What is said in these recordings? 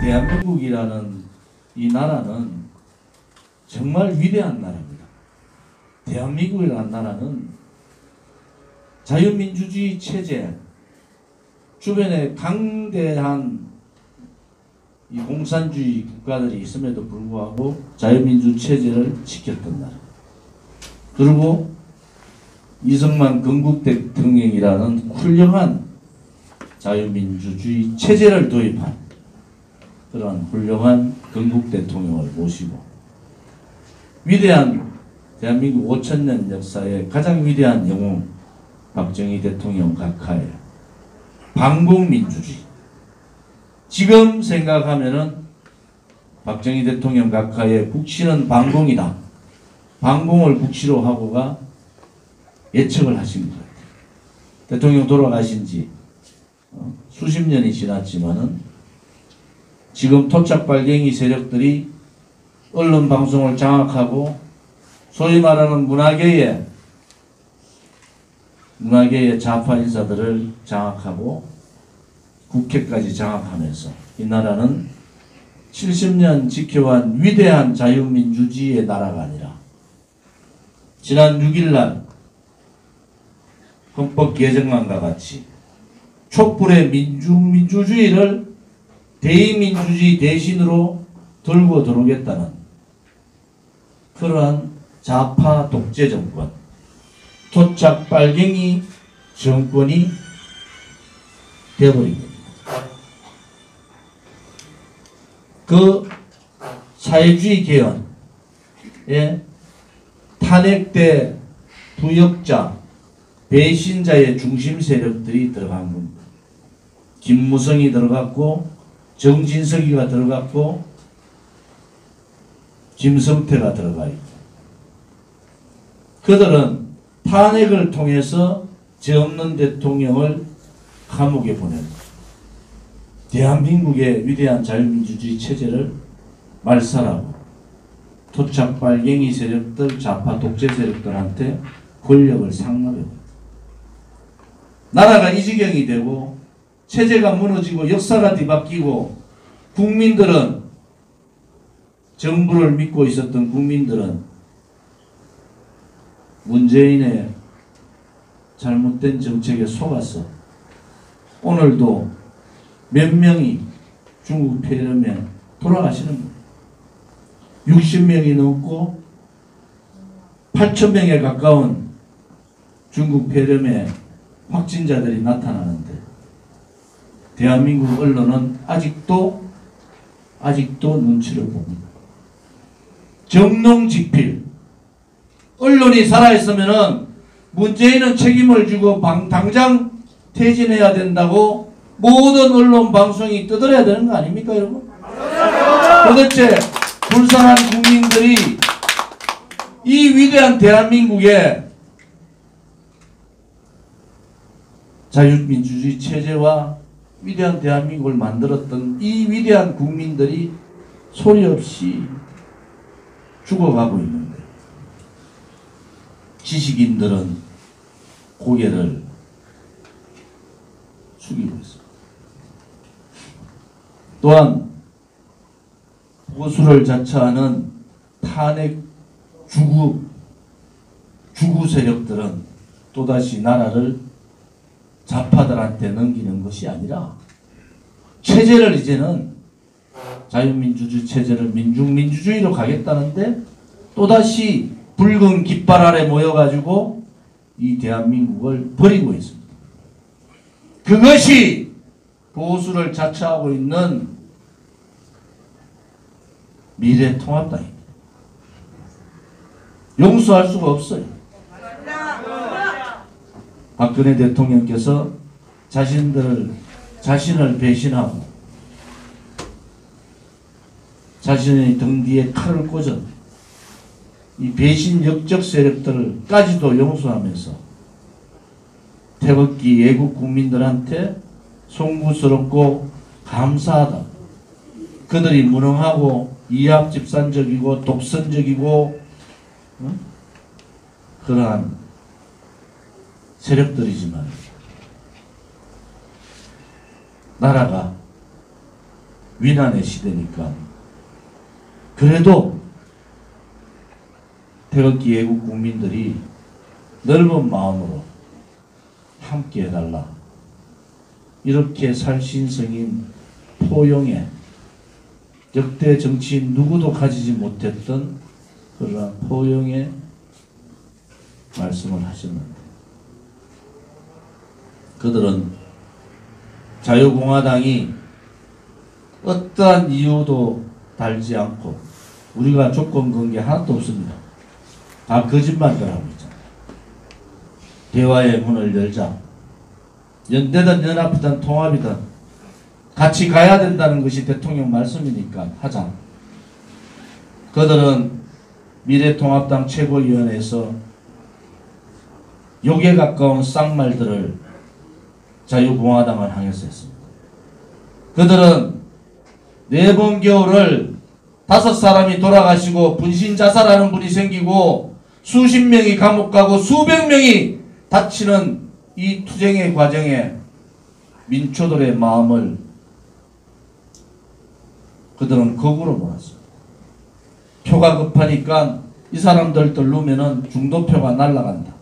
대한민국이라는 이 나라는 정말 위대한 나라입니다. 대한민국이라는 나라는 자유민주주의 체제, 주변에 강대한 이 공산주의 국가들이 있음에도 불구하고 자유민주 체제를 지켰던 나라. 그리고 이승만 건국 대통령이라는 훌륭한 자유민주주의 체제를 도입한 그런 훌륭한 건국 대통령을 모시고 위대한 대한민국 5천년 역사의 가장 위대한 영웅 박정희 대통령 각하의 반공민주주의. 지금 생각하면은 박정희 대통령 각하의 국시는 반공이다. 반공을 국시로 하고가 예측을 하신 것 같아요. 대통령 돌아가신 지 수십 년이 지났지만은 지금 토착발갱이 세력들이 언론 방송을 장악하고 소위 말하는 문화계의 좌파 인사들을 장악하고 국회까지 장악하면서 이 나라는 70년 지켜온 위대한 자유민주주의의 나라가 아니라 지난 6일날 헌법 개정안과 같이 촛불의 민주주의를 대의민주주의 대신으로 들고 들어오겠다는 그러한 좌파 독재 정권, 토착 빨갱이 정권이 되어버린 겁니다. 그 사회주의 개헌에 탄핵대 부역자, 배신자의 중심 세력들이 들어간 겁니다. 김무성이 들어갔고 정진석이가 들어갔고 김성태가 들어가 있고 그들은 탄핵을 통해서 죄 없는 대통령을 감옥에 보내고 대한민국의 위대한 자유민주주의 체제를 말살하고 토착 빨갱이 세력들, 좌파 독재 세력들한테 권력을 상납해요. 나라가 이 지경이 되고 체제가 무너지고 역사가 뒤바뀌고 국민들은 정부를 믿고 있었던 국민들은 문재인의 잘못된 정책에 속아서 오늘도 몇 명이 중국 폐렴에 돌아가시는 거예요. 60명이 넘고 8,000명에 가까운 중국 폐렴의 확진자들이 나타나는데 대한민국 언론은 아직도 눈치를 봅니다. 정농직필. 언론이 살아있으면은 문재인은 책임을 지고 당장 퇴진해야 된다고 모든 언론 방송이 떠들어야 되는 거 아닙니까, 여러분? 도대체 불쌍한 국민들이 이 위대한 대한민국의 자유민주주의 체제와 위대한 대한민국을 만들었던 이 위대한 국민들이 소리 없이 죽어가고 있는데 지식인들은 고개를 숙이고 있습니다. 또한 보수를 자처하는 탄핵 주구 세력들은 또다시 나라를 좌파들한테 넘기는 것이 아니라 체제를 이제는 자유민주주의 체제를 민중민주주의로 가겠다는데 또다시 붉은 깃발 아래 모여가지고 이 대한민국을 버리고 있습니다. 그것이 보수를 자처하고 있는 미래통합당입니다. 용서할 수가 없어요. 박근혜 대통령께서 자신을 배신하고 자신의 등 뒤에 칼을 꽂은 이 배신 역적 세력들까지도 용서하면서 태극기 애국 국민들한테 송구스럽고 감사하다. 그들이 무능하고 이합집산적이고 독선적이고 그러한 세력들이지만 나라가 위난의 시대니까. 그래도 태극기 애국 국민들이 넓은 마음으로 함께 해달라. 이렇게 살신성인 포용에 역대 정치인 누구도 가지지 못했던 그러한 포용의 말씀을 하셨는데, 그들은 자유공화당이 어떠한 이유도 달지 않고, 우리가 조건 건 게 하나도 없습니다. 다 거짓말들 하고 있잖아요. 대화의 문을 열자. 연대든 연합이든 통합이든 같이 가야 된다는 것이 대통령 말씀이니까 하자. 그들은 미래통합당 최고위원회에서 욕에 가까운 쌍말들을 자유공화당을 향해서 했습니다. 그들은 4번 겨울을 5사람이 돌아가시고 분신자살하는 분이 생기고 수십 명이 감옥 가고 수백 명이 다치는 이 투쟁의 과정에 민초들의 마음을 그들은 거꾸로 몰았어요. 표가 급하니까 이 사람들도 누르면은 중도표가 날아간다.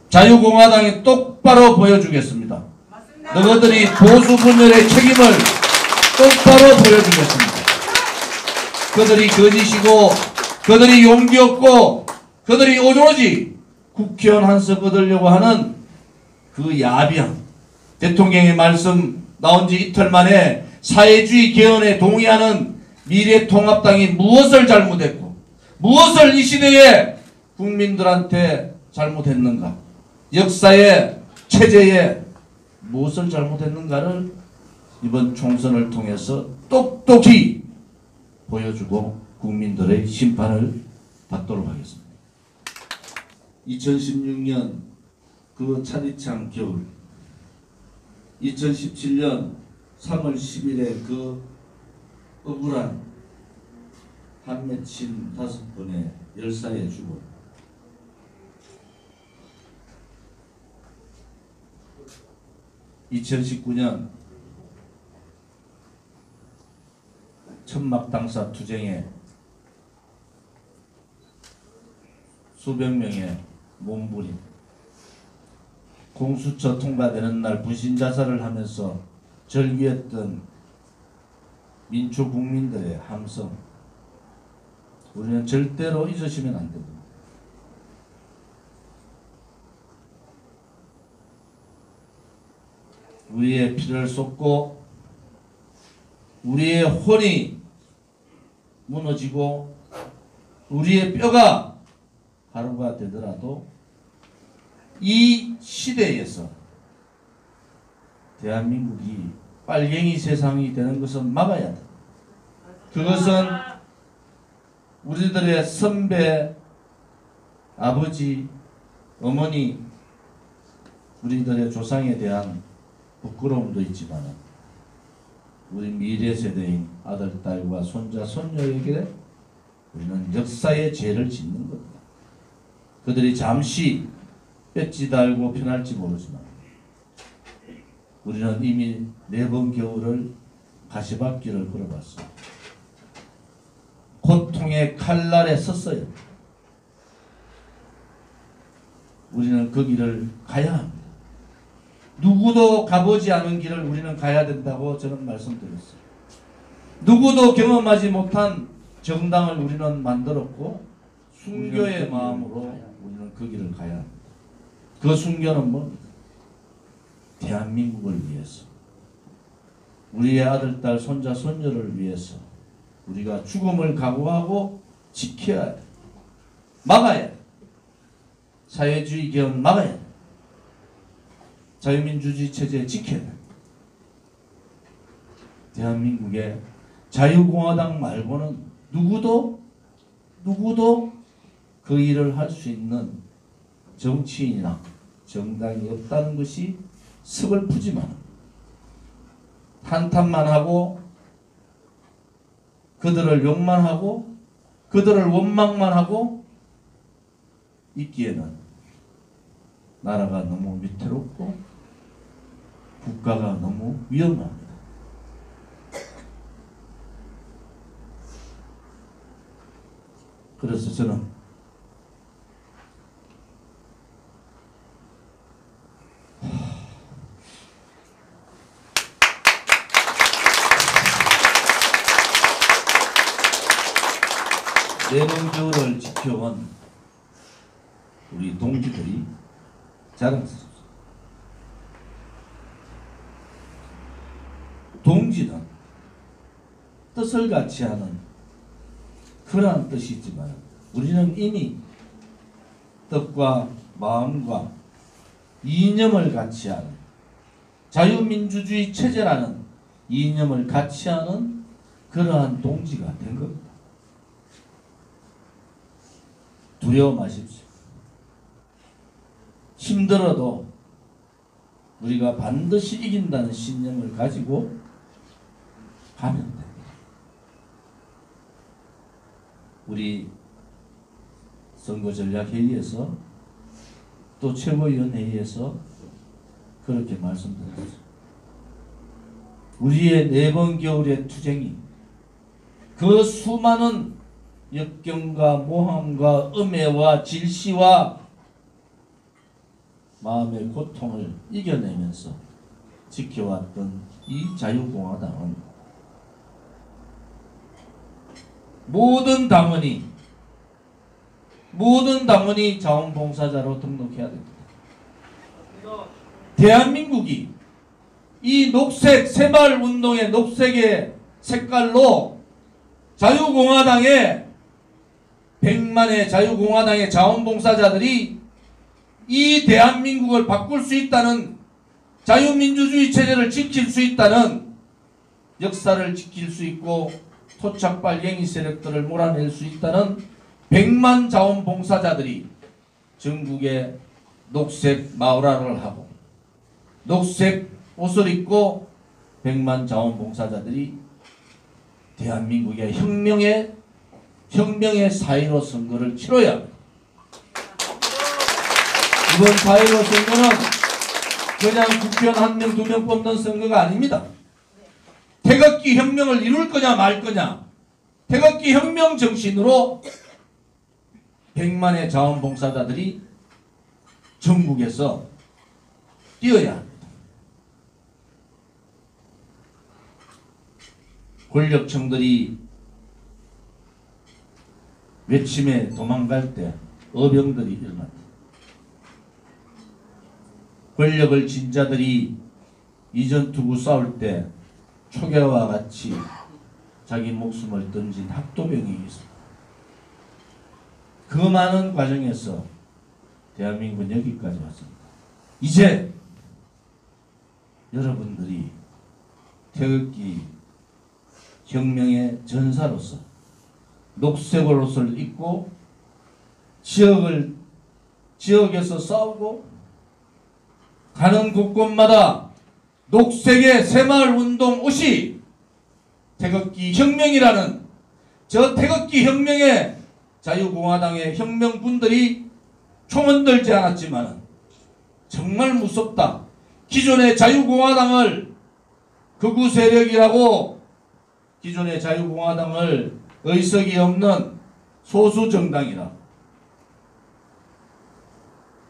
자유공화당이 똑바로 보여주겠습니다. 너희들이 보수 분열의 책임을 똑바로 보여주겠습니다. 그들이 거짓이고 그들이 용기 없고 그들이 오로지 국회의원 한석 얻으려고 하는 그 야비한, 대통령의 말씀 나온 지 이틀 만에 사회주의 개헌에 동의하는 미래통합당이 무엇을 잘못했고 무엇을 이 시대에 국민들한테 잘못했는가, 역사의 체제에 무엇을 잘못했는가를 이번 총선을 통해서 똑똑히 보여주고 국민들의 심판을 받도록 하겠습니다. 2016년 그 차디찬 겨울, 2017년 3월 10일에 그 억울한 한 맺힌 5번의 열사의 죽음, (2019년) 천막당사 투쟁에 수백 명의 몸부림, 공수처 통과되는 날 분신자살을 하면서 절규했던 민초 국민들의 함성, 우리는 절대로 잊으시면 안 됩니다. 우리의 피를 쏟고 우리의 혼이 무너지고 우리의 뼈가 가루가 되더라도 이 시대에서 대한민국이 빨갱이 세상이 되는 것은 막아야 돼. 그것은 우리들의 선배, 아버지, 어머니, 우리들의 조상에 대한 부끄러움도 있지만 우리 미래 세대인 아들, 딸과 손자, 손녀에게 우리는 역사의 죄를 짓는 겁니다. 그들이 잠시 뺏지 달고 편할지 모르지만 우리는 이미 4번 겨울을 가시밭길을 걸어봤습니다. 고통의 칼날에 섰어요. 우리는 그 길을 가야 합니다. 누구도 가보지 않은 길을 우리는 가야 된다고 저는 말씀드렸어요. 누구도 경험하지 못한 정당을 우리는 만들었고 순교의 마음으로 우리는 그 길을 가야 합니다. 그 순교는 뭡니까? 대한민국을 위해서, 우리의 아들, 딸, 손자, 손녀를 위해서 우리가 죽음을 각오하고 지켜야 돼. 막아야 돼. 사회주의 개헌 막아야 돼. 자유민주주의 체제 지켜야 돼. 대한민국의 자유공화당 말고는 누구도 그 일을 할 수 있는 정치인이나 정당이 없다는 것이 서글프지만 한탄만 하고 그들을 욕만 하고 그들을 원망만 하고 있기에는 나라가 너무 위태롭고 국가가 너무 위험합니다. 그래서 저는 내분교를 지켜온 우리 동지들이 자랑스럽습니다. 동지는 뜻을 같이 하는 그러한 뜻이지만 우리는 이미 뜻과 마음과 이념을 같이 하는 자유민주주의 체제라는 이념을 같이 하는 그러한 동지가 된 겁니다. 두려워 마십시오. 힘들어도 우리가 반드시 이긴다는 신념을 가지고 가면 됩니다. 우리 선거전략회의에서 또 최고위원회의에서 그렇게 말씀드렸어요. 우리의 4번 겨울의 투쟁이 그 수많은 역경과 모함과 음해와 질시와 마음의 고통을 이겨내면서 지켜왔던 이 자유공화당은 모든 당원이 자원봉사자로 등록해야 됩니다. 대한민국이 이 녹색 새마을운동의 녹색의 색깔로 자유공화당의 100만의 자유공화당의 자원봉사자들이 이 대한민국을 바꿀 수 있다는, 자유민주주의 체제를 지킬 수 있다는, 역사를 지킬 수 있고 토착 빨갱이 세력들을 몰아낼 수 있다는 100만 자원봉사자들이 전국에 녹색 마우라를 하고 녹색 옷을 입고 100만 자원봉사자들이 대한민국의 혁명의 4.15 선거를 치러야 합니다. 이번 4.15 선거는 그냥 국회의원 1명, 2명 뽑는 선거가 아닙니다. 태극기 혁명을 이룰 거냐 말 거냐, 태극기 혁명 정신으로 100만의 자원봉사자들이 전국에서 뛰어야 합니다. 권력층들이 외침에 도망갈 때 어병들이 일어났다. 권력을 쥔 자들이 이전 투구 싸울 때 초계와 같이 자기 목숨을 던진 학도병이 있습니다. 그 많은 과정에서 대한민국은 여기까지 왔습니다. 이제 여러분들이 태극기 혁명의 전사로서 녹색 옷을 입고 지역에서 싸우고 가는 곳곳마다 녹색의 새마을운동 옷이 태극기 혁명이라는, 저 태극기 혁명의 자유공화당의 혁명군들이 총은 들지 않았지만 정말 무섭다. 기존의 자유공화당을 극우 세력이라고, 기존의 자유공화당을 의석이 없는 소수 정당이라,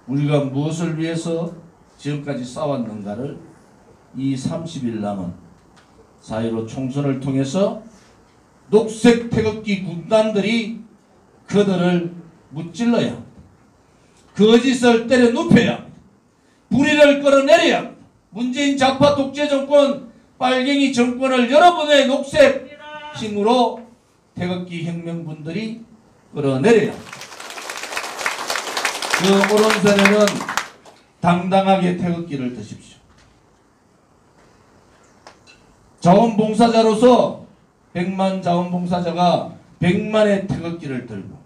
우리가 무엇을 위해서 지금까지 싸웠는가를 이 30일 남은 4.15 총선을 통해서 녹색 태극기 군단들이 그들을 무찔러야 합니다. 거짓을 때려 눕혀야 합니다. 불의를 끌어내려야 합니다. 문재인 좌파 독재 정권, 빨갱이 정권을 여러분의 녹색 힘으로 태극기 혁명분들이 끌어내려야 합니다. 그 오른손에는 당당하게 태극기를 드십시오. 자원봉사자로서 100만 자원봉사자가 100만의 태극기를 들고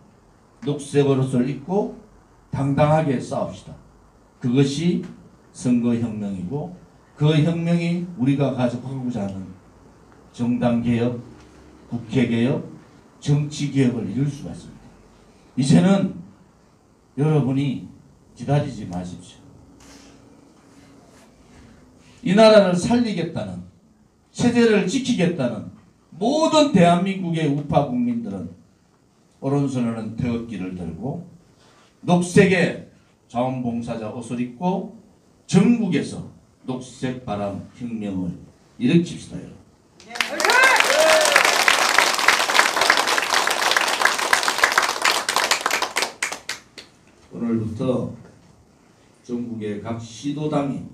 녹색 옷을 입고 당당하게 싸웁시다. 그것이 선거혁명이고 그 혁명이 우리가 가져가고자 하는 정당개혁, 국회개혁, 정치개혁을 이룰 수가 있습니다. 이제는 여러분이 기다리지 마십시오. 이 나라를 살리겠다는, 체제를 지키겠다는 모든 대한민국의 우파 국민들은 오른손에는 태극기를 들고 녹색의 자원봉사자 옷을 입고 전국에서 녹색 바람 혁명을 일으킵시다. 여러분. 오늘부터 전국의 각 시도당이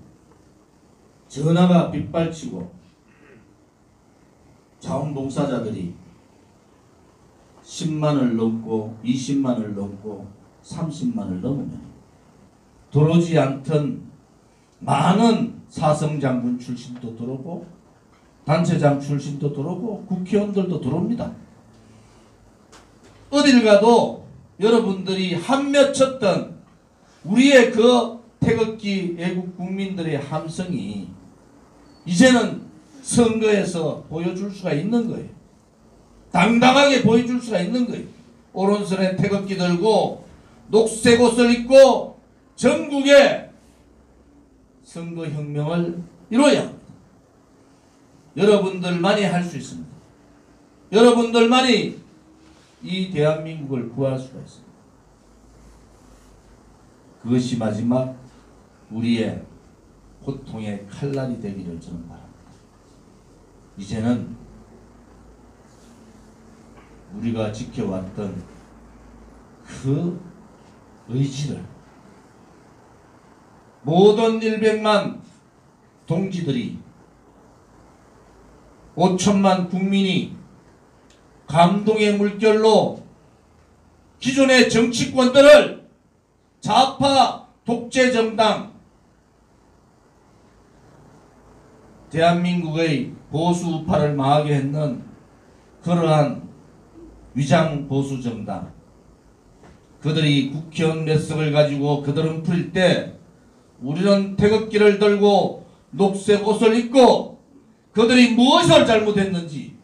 전화가 빗발치고 자원봉사자들이 10만을 넘고 20만을 넘고 30만을 넘으면 들어오지 않던 많은 사성장군 출신도 들어오고 단체장 출신도 들어오고 국회의원들도 들어옵니다. 어딜 가도 여러분들이 한며쳤던 우리의 그 태극기 애국 국민들의 함성이 이제는 선거에서 보여줄 수가 있는 거예요. 당당하게 보여줄 수가 있는 거예요. 오른손에 태극기 들고 녹색 옷을 입고 전국에 선거혁명을 이뤄야 합니다. 여러분들만이 할 수 있습니다. 여러분들만이 이 대한민국을 구할 수가 있습니다. 그것이 마지막 우리의 고통의 칼날이 되기를 저는 바랍니다. 이제는 우리가 지켜왔던 그 의지를 모든 100만 동지들이 5천만 국민이 감동의 물결로 기존의 정치권들을 좌파 독재 정당 대한민국의 보수 우파를 망하게 했는 그러한 위장 보수 정당 그들이 국회의원 몇 석을 가지고 그들은 풀 때 우리는 태극기를 들고 녹색 옷을 입고 그들이 무엇을 잘못했는지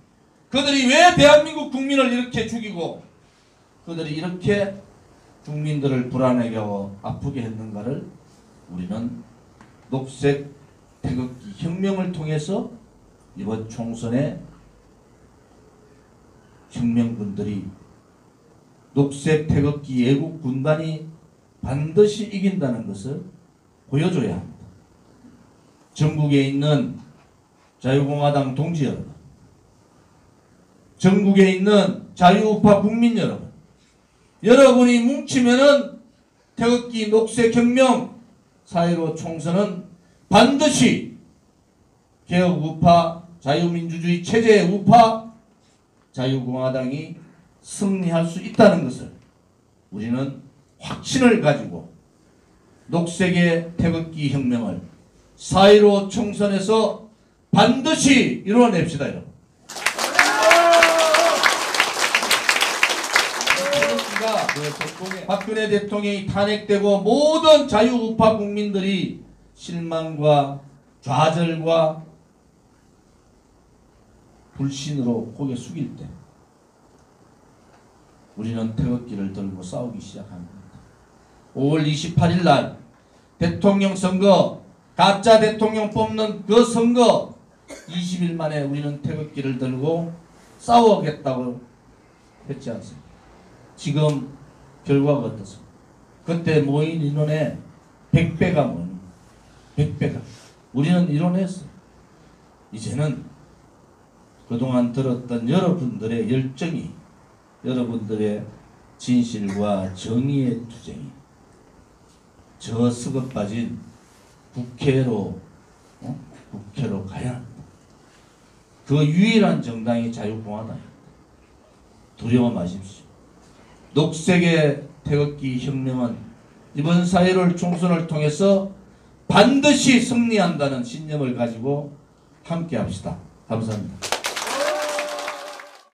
그들이 왜 대한민국 국민을 이렇게 죽이고 그들이 이렇게 국민들을 불안하게 하고 아프게 했는가를 우리는 녹색 태극기 혁명을 통해서 이번 총선에 혁명군들이 녹색 태극기 애국 군단이 반드시 이긴다는 것을 보여줘야 합니다. 전국에 있는 자유공화당 동지 여러분, 전국에 있는 자유우파 국민 여러분, 여러분이 뭉치면은 태극기 녹색 혁명 4.15 총선은 반드시 개혁 우파, 자유민주주의 체제의 우파, 자유공화당이 승리할 수 있다는 것을 우리는 확신을 가지고 녹색의 태극기 혁명을 4.15 총선에서 반드시 이루어냅시다. 여러분. 태극기가 박근혜 대통령이 탄핵되고 모든 자유우파 국민들이 실망과 좌절과 불신으로 고개 숙일 때 우리는 태극기를 들고 싸우기 시작합니다. 5월 28일 날 대통령 선거 가짜 대통령 뽑는 그 선거 20일 만에 우리는 태극기를 들고 싸우겠다고 했지 않습니까? 지금 결과가 어떻습니까? 그때 모인 인원의 100배가 모입니다. 100배가. 우리는 이뤄냈어요. 이제는 그동안 들었던 여러분들의 열정이 여러분들의 진실과 정의의 투쟁이 저 썩어 빠진 국회로 가야 합니다. 그 유일한 정당이 자유공화당입니다. 두려워 마십시오. 녹색의 태극기 혁명은 이번 4.15 총선을 통해서 반드시 승리한다는 신념을 가지고 함께 합시다. 감사합니다.